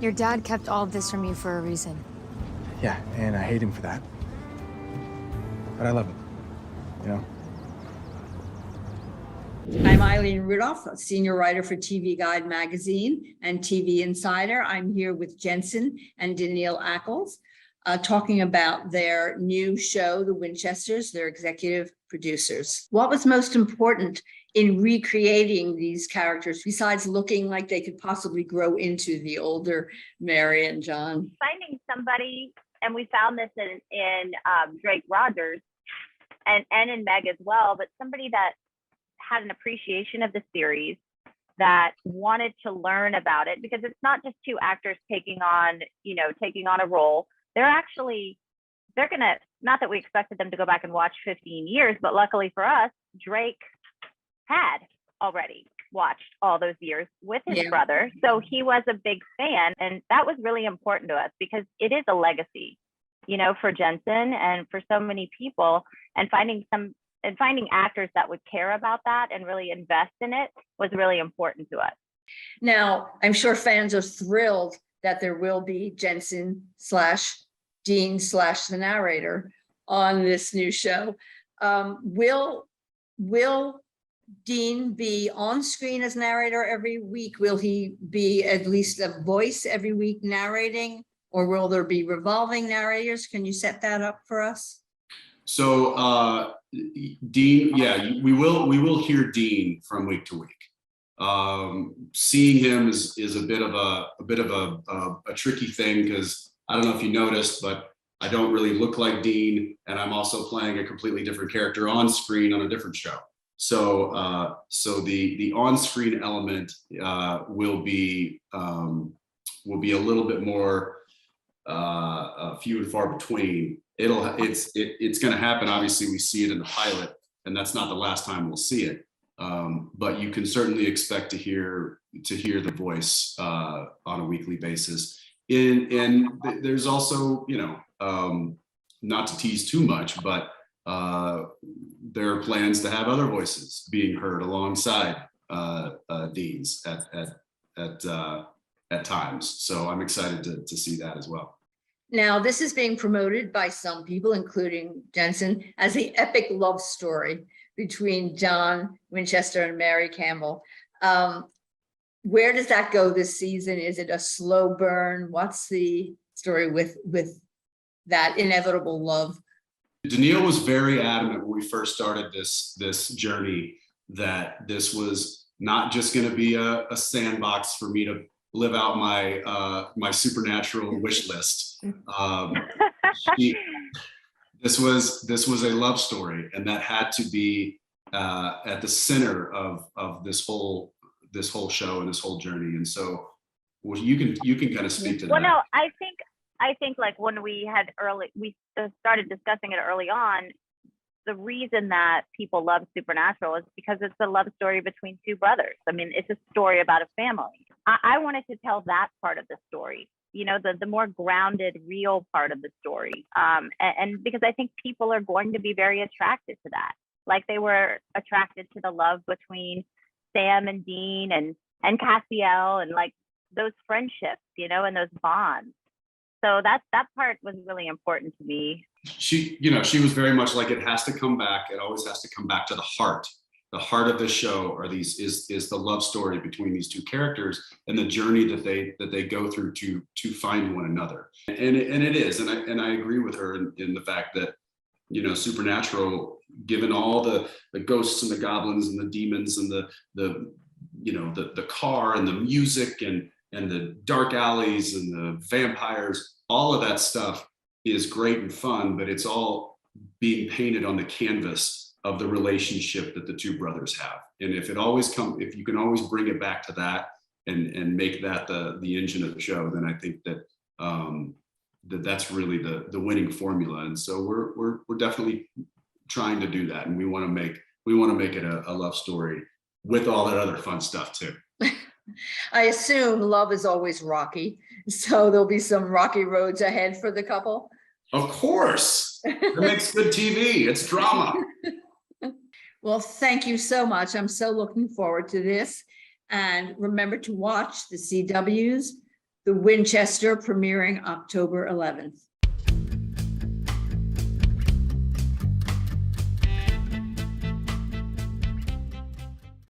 Your dad kept all of this from you for a reason. Yeah, and I hate him for that. But I love him, you know? I'm Eileen Rudolph, a senior writer for TV Guide magazine and TV Insider. I'm here with Jensen and Dэнnil talking about their new show, The Winchesters, their executive producers. What was most important in recreating these characters, besides looking like they could possibly grow into the older Mary and John? Finding somebody, and we found this in Drake Rogers and in Meg as well, but somebody that had an appreciation of the series, that wanted to learn about it, because it's not just two actors taking on a role. They're gonna, not that we expected them to go back and watch 15 years, but luckily for us, Drake had already watched all those years with his brother. So he was a big fan, and that was really important to us because it is a legacy, for Jensen and for so many people, and finding actors that would care about that and really invest in it was really important to us. Now, I'm sure fans are thrilled that there will be Jensen / Dean / the narrator on this new show. Will Dean be on screen as narrator every week? Will he be at least a voice every week narrating, or will there be revolving narrators? Can you set that up for us? So Dean, yeah, we will hear Dean from week to week. Seeing him is a bit of a tricky thing, because I don't know if you noticed, but I don't really look like Dean, and I'm also playing a completely different character on screen on a different show. So the on-screen element will be a little bit more few and far between. It's going to happen. Obviously, we see it in the pilot, and that's not the last time we'll see it. But you can certainly expect to hear the voice on a weekly basis. And there's also, not to tease too much, but there are plans to have other voices being heard alongside Dean's at times. So I'm excited to see that as well. Now, this is being promoted by some people, including Jensen, as the epic love story between John Winchester and Mary Campbell. Where does that go this season? Is it a slow burn? What's the story with that inevitable love? Dэнnil was very adamant when we first started this journey that this was not just going to be a sandbox for me to live out my supernatural wish list. This was a love story, and that had to be at the center of this whole show and this whole journey. And so, you can kind of speak to that. Well, no, I think like when we started discussing it early on, the reason that people love Supernatural is because it's a love story between two brothers. I mean, it's a story about a family. I wanted to tell that part of the story, the more grounded, real part of the story. And because I think people are going to be very attracted to that. Like they were attracted to the love between Sam and Dean and Cassiel, and like those friendships, and those bonds. So that part was really important to me. She was very much like, it has to come back. It always has to come back to the heart. The heart of the show is the love story between these two characters and the journey that they go through to find one another. And it is, and I agree with her in the fact that, Supernatural, given all the ghosts and the goblins and the demons and the car and the music and the dark alleys and the vampires, all of that stuff is great and fun, but it's all being painted on the canvas of the relationship that the two brothers have. And if you can always bring it back to that and make that the engine of the show, then I think that that's really the winning formula. And so we're definitely trying to do that, and we want to make it a love story with all that other fun stuff too. I assume love is always rocky, so there'll be some rocky roads ahead for the couple. Of course, it makes good TV. It's drama. Well, thank you so much. I'm so looking forward to this. And remember to watch the CW's The Winchester premiering October 11th.